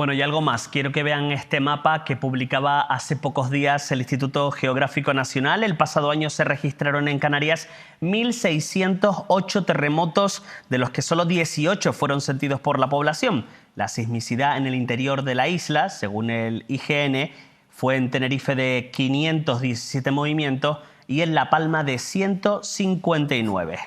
Bueno, y algo más. Quiero que vean este mapa que publicaba hace pocos días el Instituto Geográfico Nacional. El pasado año se registraron en Canarias 1.608 terremotos, de los que solo 18 fueron sentidos por la población. La sismicidad en el interior de la isla, según el IGN, fue en Tenerife de 517 movimientos y en La Palma de 159.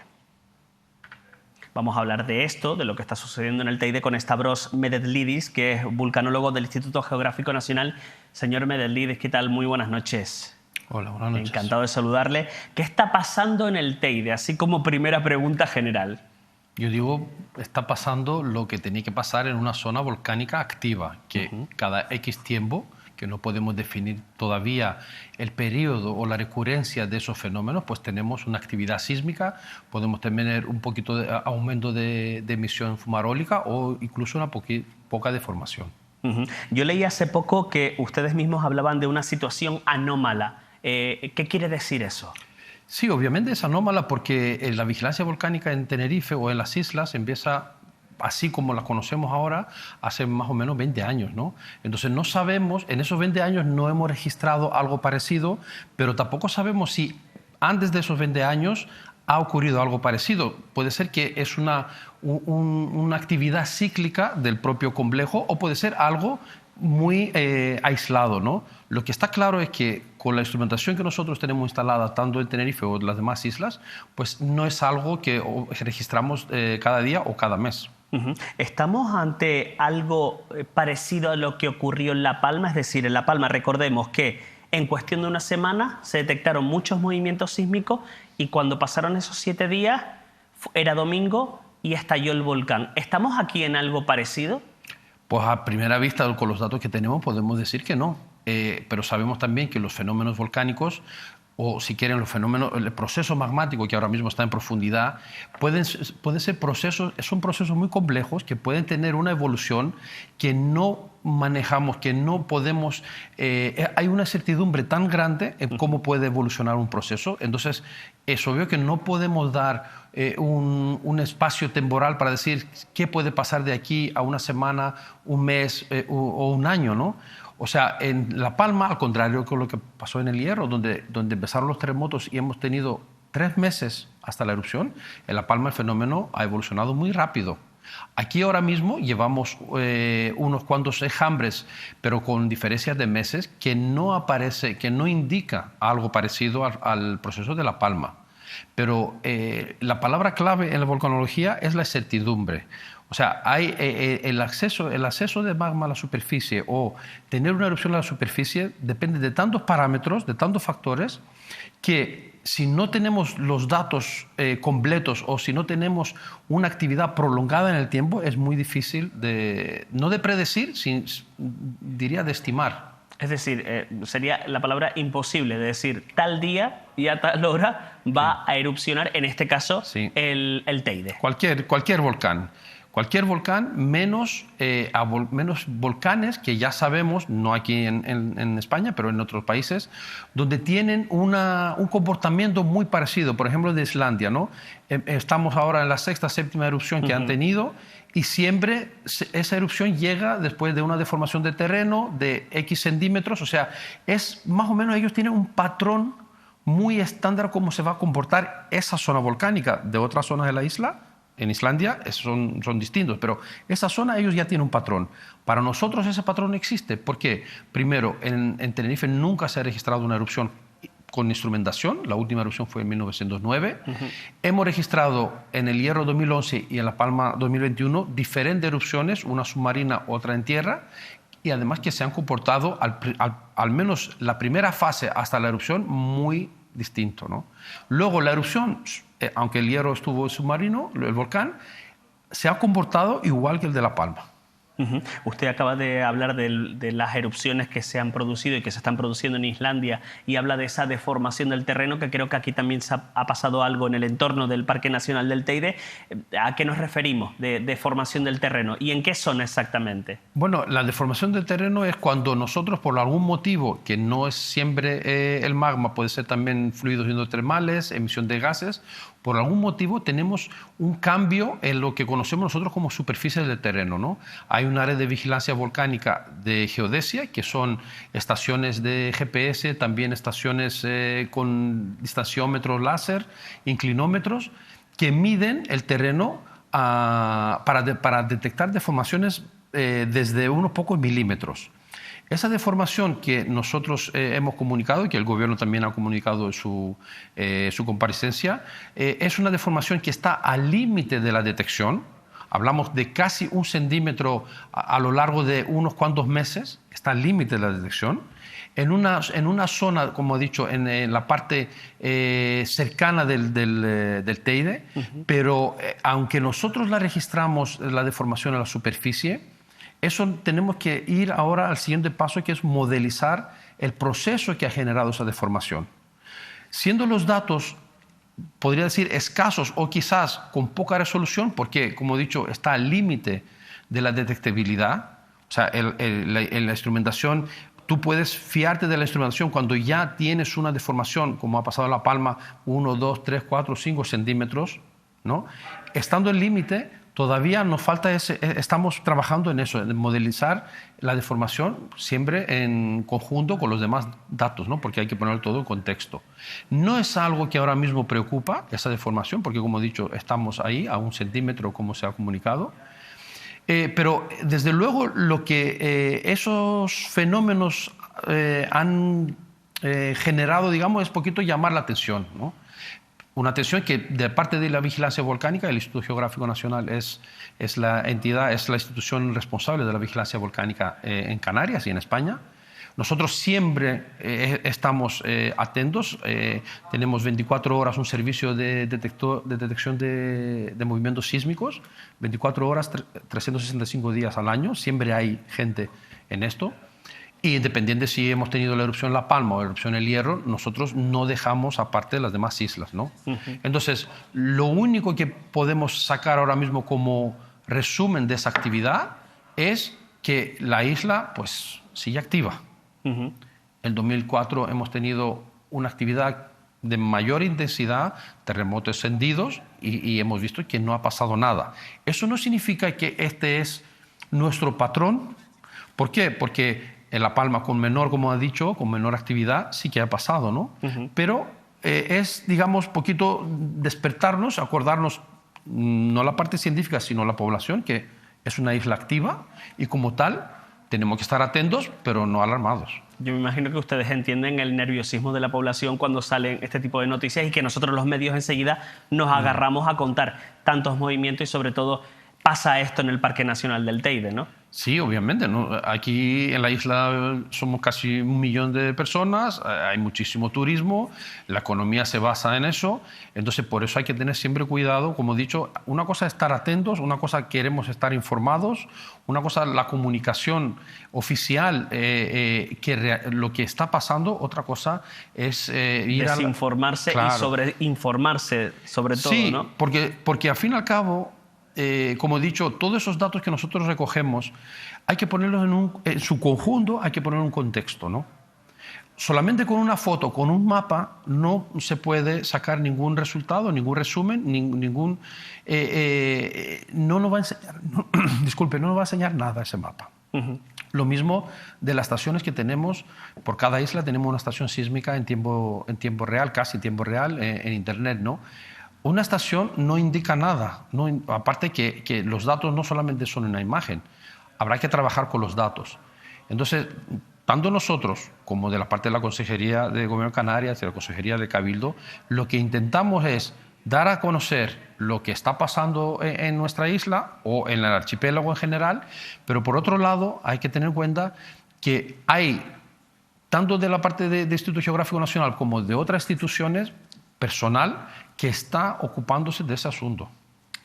Vamos a hablar de esto, de lo que está sucediendo en el Teide, con Stavros Medetlidis, que es vulcanólogo del Instituto Geográfico Nacional. Señor Medetlidis, ¿qué tal? Muy buenas noches. Hola, buenas noches. Encantado de saludarle. ¿Qué está pasando en el Teide? Así como primera pregunta general. Yo digo, está pasando lo que tenía que pasar en una zona volcánica activa, que cada X tiempo, que no podemos definir todavía el periodo o la recurrencia de esos fenómenos, pues tenemos una actividad sísmica, podemos tener un poquito de aumento de emisión fumarólica o incluso una poca deformación. Yo leí hace poco que ustedes mismos hablaban de una situación anómala. ¿Qué quiere decir eso? Sí, obviamente es anómala porque la vigilancia volcánica en Tenerife o en las islas empieza así como la conocemos ahora, hace más o menos 20 años, ¿no? Entonces no sabemos, en esos 20 años no hemos registrado algo parecido, pero tampoco sabemos si antes de esos 20 años ha ocurrido algo parecido. Puede ser que es una actividad cíclica del propio complejo o puede ser algo muy aislado, ¿no? Lo que está claro es que con la instrumentación que nosotros tenemos instalada tanto en Tenerife o en las demás islas, pues no es algo que registramos cada día o cada mes. ¿Estamos ante algo parecido a lo que ocurrió en La Palma? Es decir, en La Palma recordemos que en cuestión de una semana se detectaron muchos movimientos sísmicos y cuando pasaron esos 7 días era domingo y estalló el volcán. ¿Estamos aquí en algo parecido? Pues a primera vista, con los datos que tenemos, podemos decir que no. Pero sabemos también que los fenómenos volcánicos, o si quieren los fenómenos, el proceso magmático que ahora mismo está en profundidad, pueden ser procesos, son procesos muy complejos que pueden tener una evolución que no manejamos, que no podemos. Hay una incertidumbre tan grande en cómo puede evolucionar un proceso. Entonces, es obvio que no podemos dar un espacio temporal para decir qué puede pasar de aquí a una semana, un mes o un año, ¿no? O sea, en La Palma, al contrario que lo que pasó en El Hierro, donde empezaron los terremotos y hemos tenido 3 meses hasta la erupción, en La Palma el fenómeno ha evolucionado muy rápido. Aquí ahora mismo llevamos unos cuantos enjambres, pero con diferencias de meses, que no indica algo parecido al proceso de La Palma. Pero la palabra clave en la volcanología es la incertidumbre. O sea, hay el acceso de magma a la superficie o tener una erupción a la superficie depende de tantos parámetros, de tantos factores, que si no tenemos los datos completos o si no tenemos una actividad prolongada en el tiempo, es muy difícil no de predecir, diría de estimar. Es decir, sería la palabra imposible de decir tal día y a tal hora va a erupcionar, en este caso, el Teide. Cualquier volcán. Cualquier volcán, menos volcanes que ya sabemos, no aquí en España, pero en otros países, donde tienen un comportamiento muy parecido. Por ejemplo, de Islandia, ¿no? Estamos ahora en la 6ª, 7ª erupción que han tenido y siempre esa erupción llega después de una deformación de terreno de X centímetros. O sea, es más o menos, ellos tienen un patrón muy estándar cómo se va a comportar esa zona volcánica. De otras zonas de la isla, en Islandia son distintos, pero esa zona ellos ya tienen un patrón. Para nosotros ese patrón no existe. ¿Por qué? Primero, en Tenerife nunca se ha registrado una erupción con instrumentación. La última erupción fue en 1909. Hemos registrado en El Hierro 2011 y en La Palma 2021 diferentes erupciones, una submarina, otra en tierra, y además que se han comportado, al menos la primera fase hasta la erupción, muy distinto, ¿no? Luego la erupción, aunque El Hierro estuvo submarino, el volcán, se ha comportado igual que el de La Palma. Usted acaba de hablar de las erupciones que se han producido y que se están produciendo en Islandia y habla de esa deformación del terreno, que creo que aquí también ha pasado algo en el entorno del Parque Nacional del Teide. ¿A qué nos referimos de deformación del terreno y en qué zona exactamente? Bueno, la deformación del terreno es cuando nosotros, por algún motivo, que no es siempre el magma, puede ser también fluidos hidrotermales, emisión de gases, por algún motivo tenemos un cambio en lo que conocemos nosotros como superficies del terreno, ¿no? Hay hay un área de vigilancia volcánica de geodesia, que son estaciones de GPS, también estaciones con distanciómetros láser, inclinómetros, que miden el terreno para detectar deformaciones desde unos pocos milímetros. Esa deformación que nosotros hemos comunicado y que el gobierno también ha comunicado en su comparecencia, es una deformación que está al límite de la detección. Hablamos de casi 1 centímetro a lo largo de unos cuantos meses, está al límite de la detección. En una zona, como he dicho, en la parte cercana del Teide, pero aunque nosotros la registramos, la deformación en la superficie, eso tenemos que ir ahora al siguiente paso, que es modelizar el proceso que ha generado esa deformación. Siendo los datos, podría decir, escasos o quizás con poca resolución, porque, como he dicho, está al límite de la detectabilidad, o sea, la instrumentación, tú puedes fiarte de la instrumentación cuando ya tienes una deformación, como ha pasado en La Palma, 1, 2, 3, 4, 5 centímetros, ¿no? Estando al límite, todavía nos falta estamos trabajando en eso, en modelizar la deformación siempre en conjunto con los demás datos, ¿no? Porque hay que poner todo en contexto. No es algo que ahora mismo preocupa, esa deformación, porque como he dicho, estamos ahí a 1 centímetro, como se ha comunicado. Pero desde luego lo que esos fenómenos han generado, digamos, es poquito llamar la atención, ¿no? Una atención que de parte de la vigilancia volcánica, el Instituto Geográfico Nacional es la entidad, es la institución responsable de la vigilancia volcánica en Canarias y en España. Nosotros siempre estamos atentos, tenemos 24 horas un servicio de detección de movimientos sísmicos, 24 horas, 365 días al año, siempre hay gente en esto. Y independiente si hemos tenido la erupción en La Palma o la erupción en El Hierro, nosotros no dejamos aparte de las demás islas, ¿no? Entonces, lo único que podemos sacar ahora mismo como resumen de esa actividad es que la isla, pues, sigue activa. En 2004 hemos tenido una actividad de mayor intensidad, terremotos encendidos, y hemos visto que no ha pasado nada. Eso no significa que este es nuestro patrón. ¿Por qué? Porque en La Palma, con menor, como ha dicho, con menor actividad, sí que ha pasado, ¿no? Pero es, digamos, poquito despertarnos, acordarnos, no la parte científica, sino la población, que es una isla activa y como tal tenemos que estar atentos, pero no alarmados. Yo me imagino que ustedes entienden el nerviosismo de la población cuando salen este tipo de noticias y que nosotros los medios enseguida nos agarramos a contar tantos movimientos y sobre todo pasa esto en el Parque Nacional del Teide, ¿no? Sí, obviamente, ¿no? Aquí en la isla somos casi 1 millón de personas, hay muchísimo turismo, la economía se basa en eso, entonces por eso hay que tener siempre cuidado. Como he dicho, una cosa es estar atentos, una cosa queremos estar informados, una cosa la comunicación oficial, lo que está pasando, otra cosa es ir desinformarse y sobreinformarse sobre todo, sí, ¿no? porque al fin y al cabo, como he dicho, todos esos datos que nosotros recogemos hay que ponerlos en su conjunto, hay que ponerlos en un contexto, ¿no? Solamente con una foto, con un mapa, no se puede sacar ningún resultado, ningún resumen, no nos va a enseñar, disculpe, no nos va a enseñar nada ese mapa. Lo mismo de las estaciones que tenemos, por cada isla tenemos una estación sísmica en tiempo real, casi en tiempo real, en Internet, ¿no? Una estación no indica nada, aparte que los datos no solamente son una imagen, habrá que trabajar con los datos. Entonces, tanto nosotros como de la parte de la Consejería de Gobierno de Canarias y la Consejería de Cabildo, lo que intentamos es dar a conocer lo que está pasando en nuestra isla o en el archipiélago en general, pero por otro lado hay que tener en cuenta que hay, tanto de la parte de Instituto Geográfico Nacional como de otras instituciones, personal que está ocupándose de ese asunto.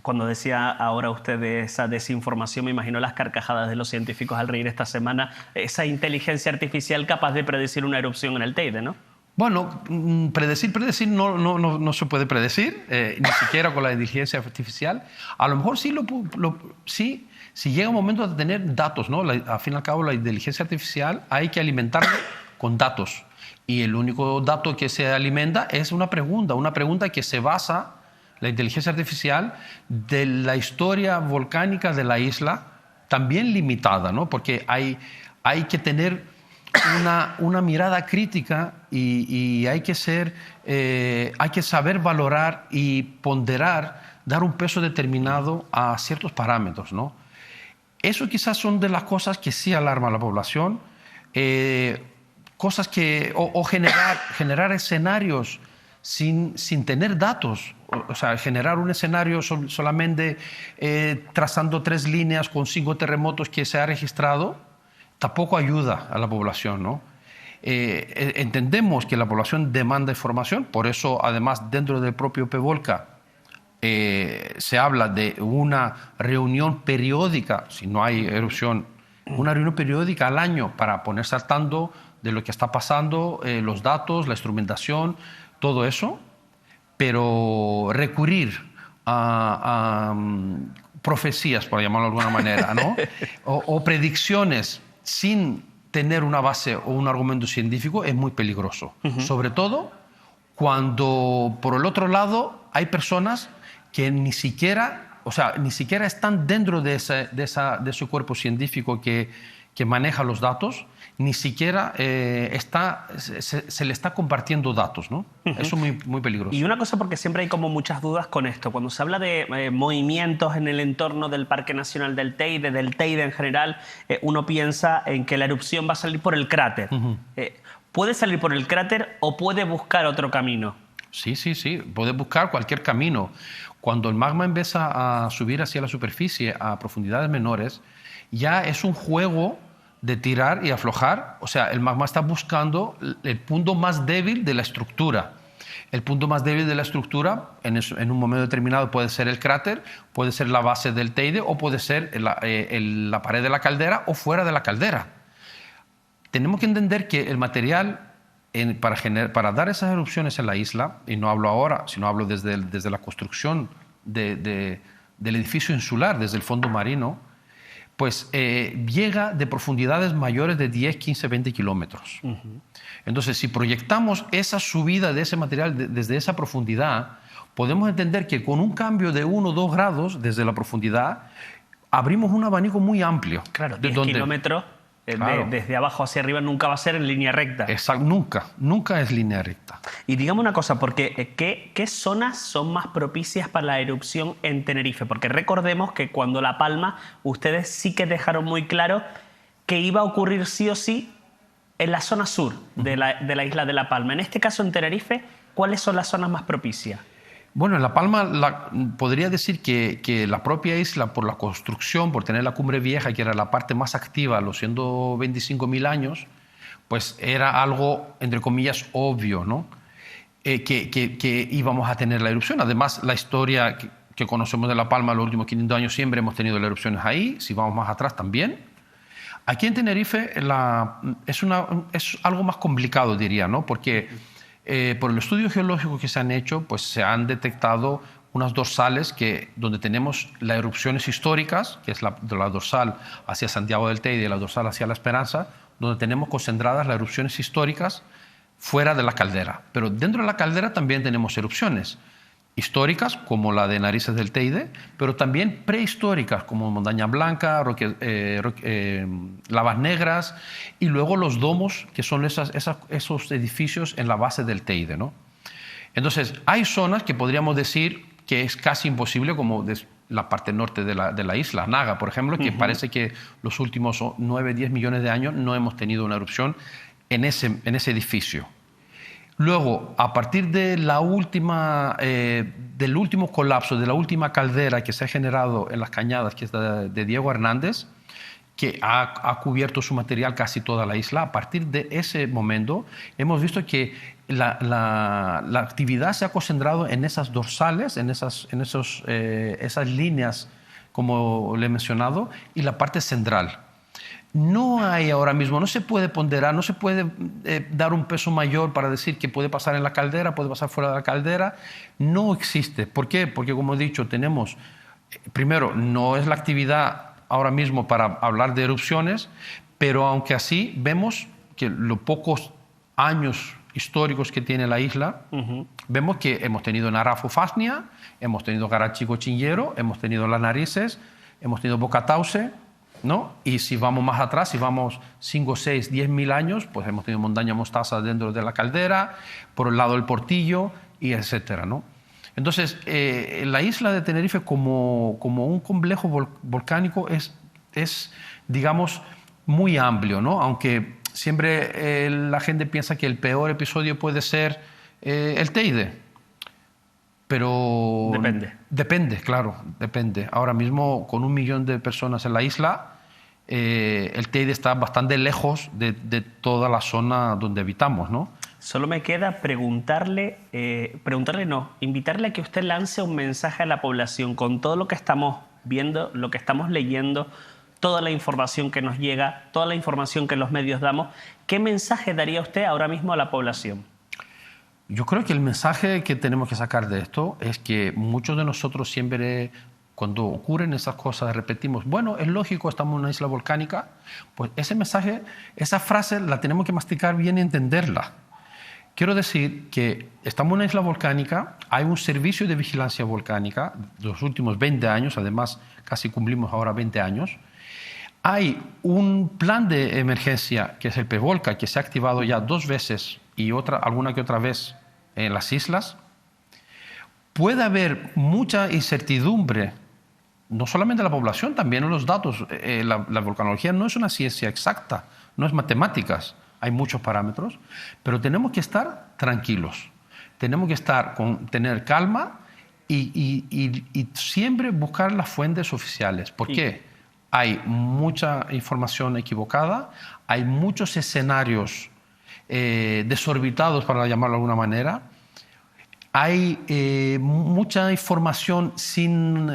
Cuando decía ahora usted de esa desinformación, me imagino las carcajadas de los científicos al reír esta semana, esa inteligencia artificial capaz de predecir una erupción en el Teide, ¿no? Bueno, predecir no se puede predecir, ni siquiera con la inteligencia artificial. A lo mejor sí, si llega un momento de tener datos, ¿no? Al fin y al cabo, la inteligencia artificial hay que alimentarla con datos. Y el único dato que se alimenta es una pregunta que se basa, la inteligencia artificial, de la historia volcánica de la isla, también limitada, ¿no? Porque hay que tener una mirada crítica y hay que saber valorar y ponderar, dar un peso determinado a ciertos parámetros, ¿no? Eso quizás son de las cosas que sí alarman a la población, cosas que, o generar escenarios sin tener datos, o sea, generar un escenario solamente trazando 3 líneas con 5 terremotos que se ha registrado, tampoco ayuda a la población, ¿no? Entendemos que la población demanda información, por eso además dentro del propio PEVOLCA se habla de una reunión periódica, si no hay erupción, una reunión periódica al año para ponerse al tanto de lo que está pasando, los datos, la instrumentación, todo eso, pero recurrir a profecías, por llamarlo de alguna manera, ¿no? o predicciones sin tener una base o un argumento científico es muy peligroso. Sobre todo cuando, por el otro lado, hay personas que ni siquiera están dentro de ese cuerpo científico que maneja los datos, ni siquiera se le está compartiendo datos, ¿no? Eso es muy, muy peligroso. Y una cosa, porque siempre hay como muchas dudas con esto. Cuando se habla de movimientos en el entorno del Parque Nacional del Teide en general, uno piensa en que la erupción va a salir por el cráter. ¿Puede salir por el cráter o puede buscar otro camino? Sí, puede buscar cualquier camino. Cuando el magma empieza a subir hacia la superficie a profundidades menores, ya es un juego de tirar y aflojar. O sea, el magma está buscando el punto más débil de la estructura. El punto más débil de la estructura en un momento determinado puede ser el cráter, puede ser la base del Teide o puede ser la pared de la caldera o fuera de la caldera. Tenemos que entender que el material para dar esas erupciones en la isla, y no hablo ahora, sino hablo desde la construcción del edificio insular, desde el fondo marino, pues llega de profundidades mayores de 10, 15, 20 kilómetros. Entonces, si proyectamos esa subida de ese material desde esa profundidad, podemos entender que con un cambio de 1 o 2 grados desde la profundidad, abrimos un abanico muy amplio. Claro, 10 kilómetros. Claro. Desde abajo hacia arriba nunca va a ser en línea recta. Exacto, nunca es línea recta. Y digamos una cosa, porque ¿qué zonas son más propicias para la erupción en Tenerife? Porque recordemos que cuando La Palma, ustedes sí que dejaron muy claro que iba a ocurrir sí o sí en la zona sur de la isla de La Palma. En este caso, en Tenerife, ¿cuáles son las zonas más propicias? Bueno, en La Palma podría decir que la propia isla, por la construcción, por tener la Cumbre Vieja, que era la parte más activa a los 125.000 años, pues era algo, entre comillas, obvio, ¿no? Que íbamos a tener la erupción. Además, la historia que conocemos de La Palma los últimos 500 años siempre hemos tenido las erupciones ahí, si vamos más atrás también. Aquí en Tenerife es algo más complicado, diría, ¿no? Porque por el estudio geológico que se han hecho, pues se han detectado unas dorsales donde tenemos las erupciones históricas, que es la dorsal hacia Santiago del Teide y la dorsal hacia La Esperanza, donde tenemos concentradas las erupciones históricas fuera de la caldera. Pero dentro de la caldera también tenemos erupciones históricas, como la de Narices del Teide, pero también prehistóricas, como Montaña Blanca, Lavas Negras, y luego los domos, que son esos edificios en la base del Teide, ¿no? Entonces, hay zonas que podríamos decir que es casi imposible, como la parte norte de la isla, Naga, por ejemplo, que parece que los últimos 9, 10 millones de años no hemos tenido una erupción en ese edificio. Luego, a partir de del último colapso, de la última caldera que se ha generado en las Cañadas, que es de Diego Hernández, que ha cubierto su material casi toda la isla, a partir de ese momento hemos visto que la actividad se ha concentrado en esas dorsales, en esas líneas, como le he mencionado, y la parte central. No hay ahora mismo, no se puede ponderar, no se puede dar un peso mayor para decir que puede pasar en la caldera, puede pasar fuera de la caldera. No existe. ¿Por qué? Porque, como he dicho, primero, no es la actividad ahora mismo para hablar de erupciones, pero aunque así vemos que los pocos años históricos que tiene la isla, vemos que hemos tenido Narafo Fasnia, hemos tenido Garachico Chinllero, hemos tenido Las Narices, hemos tenido Bocatauce, ¿no? Y si vamos más atrás, si vamos 5, 6, 10.000 años, pues hemos tenido montaña mostaza dentro de la caldera, por el lado del Portillo, y etcétera, ¿no? Entonces, la isla de Tenerife como un complejo volcánico es, digamos, muy amplio, ¿no? Aunque siempre la gente piensa que el peor episodio puede ser el Teide. Pero Depende. Depende, claro, depende. Ahora mismo, con 1 millón de personas en la isla, el Teide está bastante lejos de toda la zona donde habitamos, ¿no? Solo me queda invitarle a que usted lance un mensaje a la población con todo lo que estamos viendo, lo que estamos leyendo, toda la información que nos llega, toda la información que los medios damos. ¿Qué mensaje daría usted ahora mismo a la población? Yo creo que el mensaje que tenemos que sacar de esto es que muchos de nosotros siempre, cuando ocurren esas cosas, repetimos, bueno, es lógico, estamos en una isla volcánica. Pues ese mensaje, esa frase la tenemos que masticar bien y entenderla. Quiero decir que estamos en una isla volcánica, hay un servicio de vigilancia volcánica de los últimos 20 años, además casi cumplimos ahora 20 años. Hay un plan de emergencia, que es el PEVOLCA, que se ha activado ya 2 veces y alguna que otra vez en las islas. Puede haber mucha incertidumbre, no solamente en la población, también en los datos. La volcanología no es una ciencia exacta, no es matemáticas, hay muchos parámetros, pero tenemos que estar tranquilos, tenemos que tener calma y siempre buscar las fuentes oficiales. ¿Por qué? Hay mucha información equivocada, hay muchos escenarios desorbitados, para llamarlo de alguna manera. Hay mucha información sin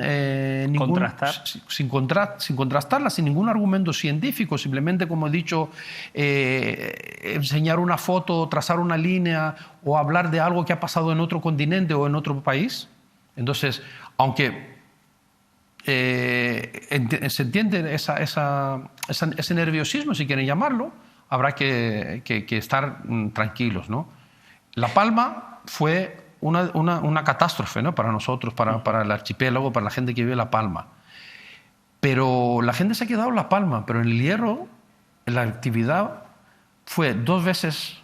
contrastarla, sin ningún argumento científico, simplemente, como he dicho, enseñar una foto, trazar una línea o hablar de algo que ha pasado en otro continente o en otro país. Entonces, aunque se entiende ese nerviosismo, si quieren llamarlo, habrá que estar tranquilos, ¿no? La Palma fue una catástrofe, ¿no? Para nosotros, para el archipiélago, para la gente que vive en La Palma. Pero la gente se ha quedado en La Palma, pero en El Hierro la actividad fue 2 veces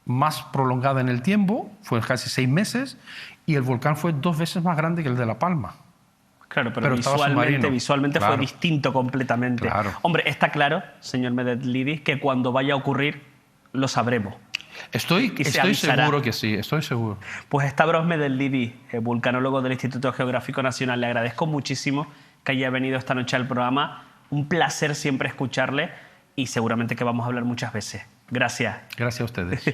más prolongada en el tiempo, fue casi 6 meses, y el volcán fue 2 veces más grande que el de La Palma. Claro, pero visualmente claro, fue distinto completamente. Claro. Hombre, está claro, señor Medellidis, que cuando vaya a ocurrir lo sabremos. Estoy seguro que sí, estoy seguro. Pues Stavros Medellidis, vulcanólogo del Instituto Geográfico Nacional, le agradezco muchísimo que haya venido esta noche al programa. Un placer siempre escucharle y seguramente que vamos a hablar muchas veces. Gracias. Gracias a ustedes.